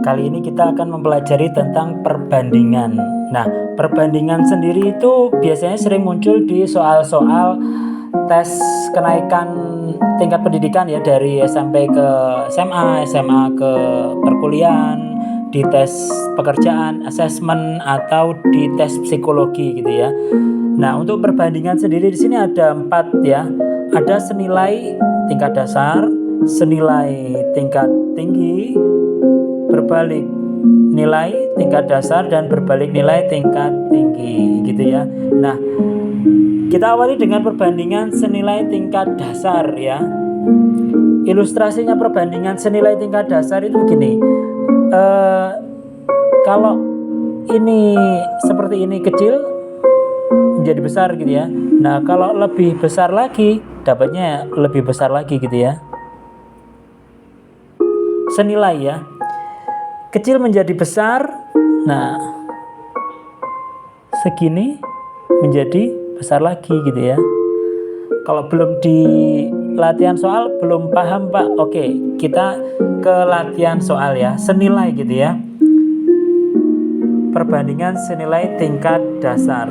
Kali ini kita akan mempelajari tentang perbandingan. Nah, perbandingan sendiri itu biasanya sering muncul di soal-soal tes kenaikan tingkat pendidikan ya, dari SMP ke SMA, SMA ke perkuliahan, di tes pekerjaan, asesmen, atau di tes psikologi gitu ya. Nah, untuk perbandingan sendiri di sini ada 4 ya. Ada senilai tingkat dasar, senilai tingkat tinggi, berbalik nilai tingkat dasar, dan berbalik nilai tingkat tinggi gitu ya. Nah, kita awali dengan perbandingan senilai tingkat dasar ya. Ilustrasinya perbandingan senilai tingkat dasar itu begini. Kalau ini seperti ini kecil menjadi besar gitu ya. Nah, kalau lebih besar lagi dapatnya lebih besar lagi gitu ya. Senilai ya. Kecil menjadi besar. Nah, segini menjadi besar lagi gitu ya. Kalau belum di latihan soal belum paham Pak, oke, kita ke latihan soal ya. Senilai gitu ya. Perbandingan senilai tingkat dasar.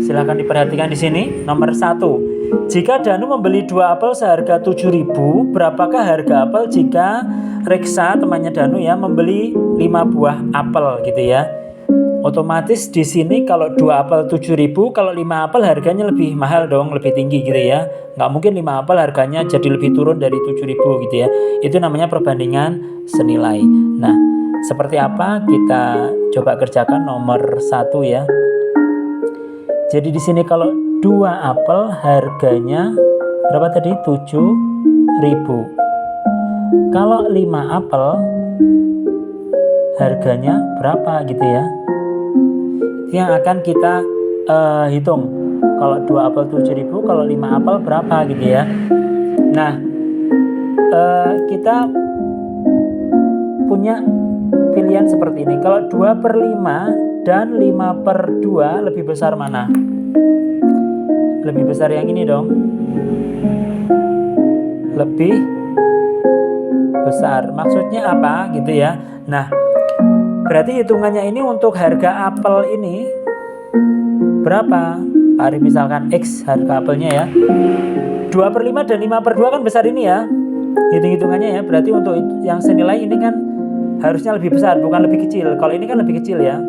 Silakan diperhatikan di sini. Nomor 1. Jika Danu membeli 2 apel seharga 7.000, berapakah harga apel jika Reksa, temannya Danu ya, membeli 5 buah apel gitu ya. Otomatis di sini kalau 2 apel 7.000, kalau 5 apel harganya lebih mahal dong, lebih tinggi gitu ya. Nggak mungkin 5 apel harganya jadi lebih turun dari 7.000 gitu ya. Itu namanya perbandingan senilai. Nah, seperti apa? Kita coba kerjakan nomor 1 ya. Jadi di sini kalau 2 apel harganya berapa tadi? 7.000. Kalau 5 apel harganya berapa gitu ya. Itu yang akan kita hitung. Kalau 2 apel 7.000, kalau 5 apel berapa gitu ya. Nah, kita punya pilihan seperti ini. Kalau 2/5 dan 5/2 lebih besar mana? Lebih besar yang ini dong. Lebih besar. Maksudnya apa gitu ya. Nah, berarti hitungannya ini untuk harga apel ini berapa? Pak Arif misalkan X harga apelnya ya. 2/5 dan 5/2 kan besar ini ya. Hitung-hitungannya ya. Berarti untuk yang senilai ini kan harusnya lebih besar, bukan lebih kecil. Kalau ini kan lebih kecil ya.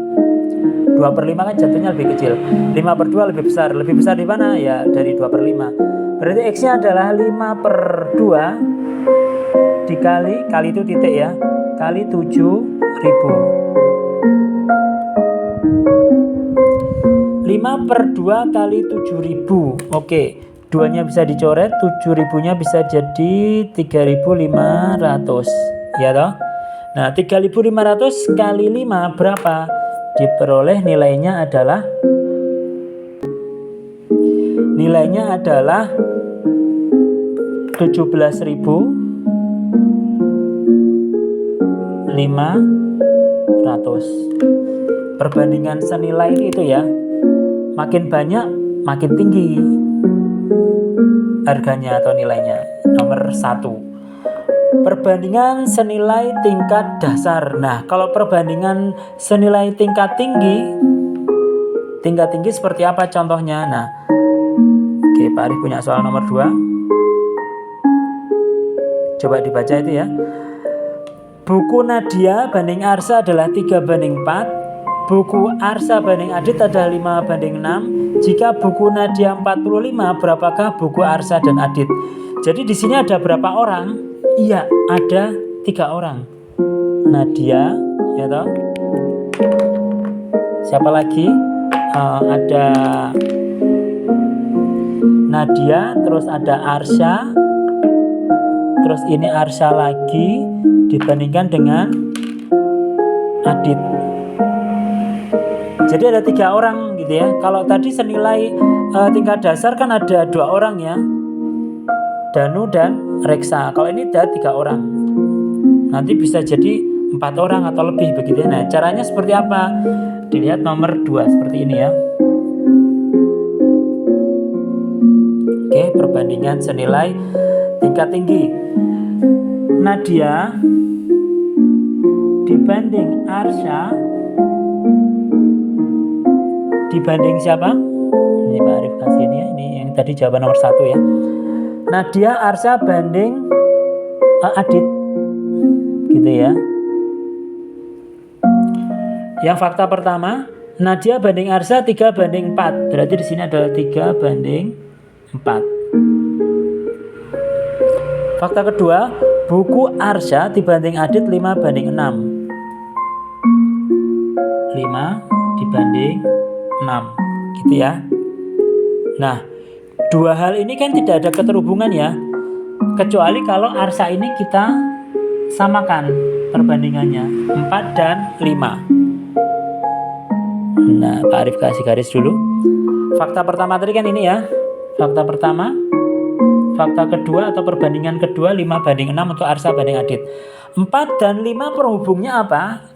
2/5 kan jatuhnya lebih kecil. 5/2 lebih besar. Lebih besar di mana? Ya dari 2/5. Berarti X-nya adalah 5/2 kali itu titik ya, kali 7.000. 5/2 kali 7.000. Oke, 2-nya bisa dicoret, 7.000-nya bisa jadi 3.500 ya toh. Nah, 3.500 kali 5 berapa? Diperoleh nilainya adalah 17.500. Perbandingan senilai itu ya, makin banyak makin tinggi harganya atau nilainya. Nomor 1. Perbandingan senilai tingkat dasar. Nah, kalau perbandingan senilai tingkat tinggi seperti apa contohnya? Nah, oke, Pak Arif punya soal nomor 2. Coba dibaca itu ya. Buku Nadia banding Arsa adalah 3/4. Buku Arsa banding Adit adalah 5/6. Jika buku Nadia 45, berapakah buku Arsa dan Adit? Jadi di sini ada berapa orang? Iya, ada 3 orang. Nadia, ya toh. Siapa lagi? Ada Nadia, terus ada Arsya, terus ini Arsya lagi dibandingkan dengan Adit. Jadi ada 3 orang gitu ya. Kalau tadi senilai tingkat dasar kan ada 2 orang ya, Danu dan Reksa. Kalau ini ada 3 orang. Nanti bisa jadi 4 orang atau lebih begitu ya. Nah, caranya seperti apa? Dilihat nomor 2 seperti ini ya. Oke, perbandingan senilai tingkat tinggi. Nadia dibanding Arsya dibanding siapa? Ini Pak Arif kasih ini ya, ini yang tadi jawaban nomor 1 ya. Nadia Arsya banding Adit, gitu ya. Yang fakta pertama, Nadia banding Arsya 3 banding 4. Berarti di sini adalah 3 banding 4. Fakta kedua, buku Arsya dibanding Adit 5 banding 6. 5 dibanding 6, gitu ya. Nah, dua hal ini kan tidak ada keterhubungan ya, kecuali kalau Arsya ini kita samakan perbandingannya 4 dan 5. Nah, Pak Arif kasih garis dulu. Fakta pertama tadi kan ini ya, fakta pertama. Fakta kedua atau perbandingan kedua 5 banding 6 untuk Arsya banding Adit. 4 dan 5 penghubungnya apa?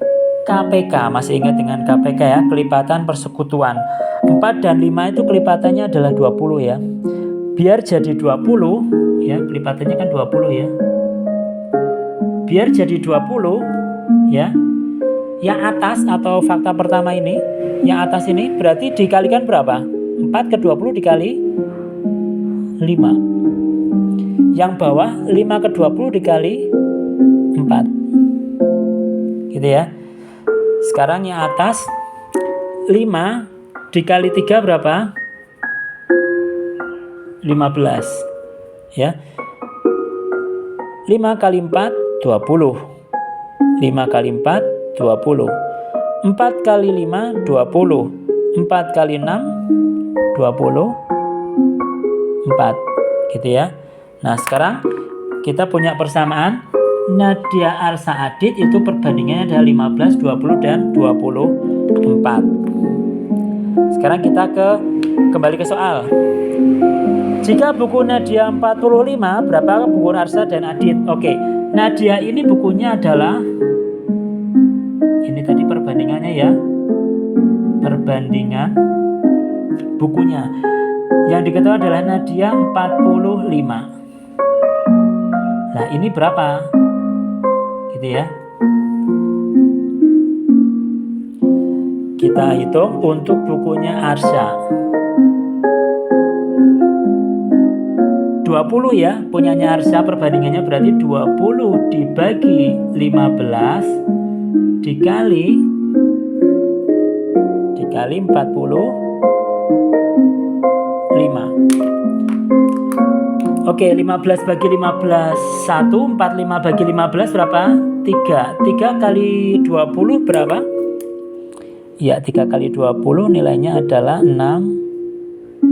KPK, masih ingat dengan KPK ya, kelipatan persekutuan. 4 dan 5 itu kelipatannya adalah 20 ya. Biar jadi 20 ya, kelipatannya kan 20 ya. Biar jadi 20 ya. Yang atas atau fakta pertama ini, yang atas ini berarti dikalikan berapa? 4 ke 20 dikali 5. Yang bawah 5 ke 20 dikali 4. Gitu ya. Sekarang yang atas 5 dikali 3 berapa? 15 ya. 5 kali 4 20. 5 kali 4 20. 4 kali 5 20. 4 kali 6 24. Gitu ya. Nah, sekarang kita punya persamaan Nadia Arsya Adit itu perbandingannya ada 15, 20 dan 24. Sekarang kita kembali ke soal. Jika buku Nadia 45, berapa buku Arsya dan Adit? Oke, Nadia ini bukunya adalah ini tadi perbandingannya ya. Perbandingan bukunya. Yang diketahui adalah Nadia 45. Nah, ini berapa? Gitu ya. Kita hitung untuk bukunya Arsya. 20 ya, punyanya Arsya perbandingannya berarti 20 dibagi 15 dikali 45. Oke, 15 bagi 15 1, 45 bagi 15 berapa? 3. 3 kali 20 berapa? Ya, 3 kali 20 nilainya adalah 60.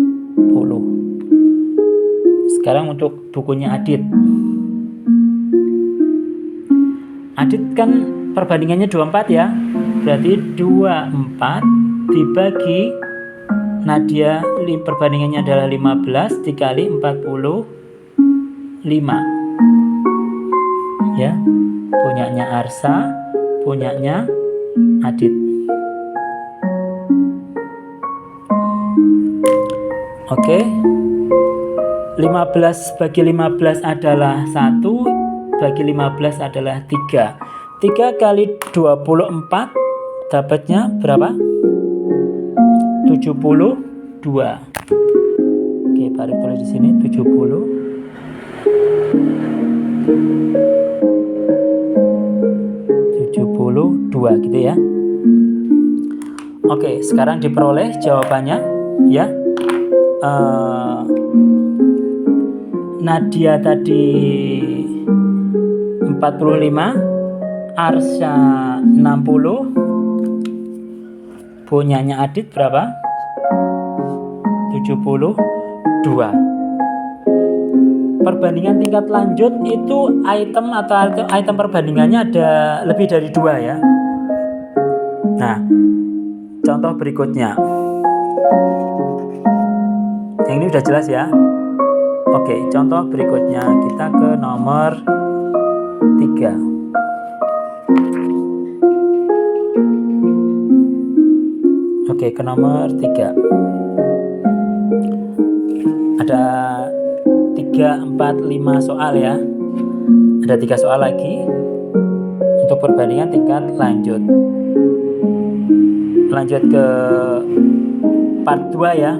Sekarang untuk bukunya Adit. Adit kan perbandingannya 24 ya. Berarti 24 dibagi Nadia perbandingannya adalah 15 dikali 45. Ya. Punyanya Arsya, punyanya Adit. Oke. 15 bagi 15 adalah 1, bagi 15 adalah 3. 3 kali 24 dapatnya berapa? 72. Oke, Pak Arif tulis di sini 72 gitu ya. Oke, sekarang diperoleh jawabannya ya. Nadia tadi 45, Arsya 60, punyanya Adit berapa? 72. Perbandingan tingkat lanjut itu item atau item perbandingannya ada lebih dari 2 ya. Nah, contoh berikutnya. Yang ini udah jelas ya. Oke, contoh berikutnya kita ke nomor 3. Oke, ke nomor 3. Ada 3, 4, 5 soal ya. Ada 3 soal lagi untuk perbandingan tingkat lanjut. Lanjut ke part 2 ya.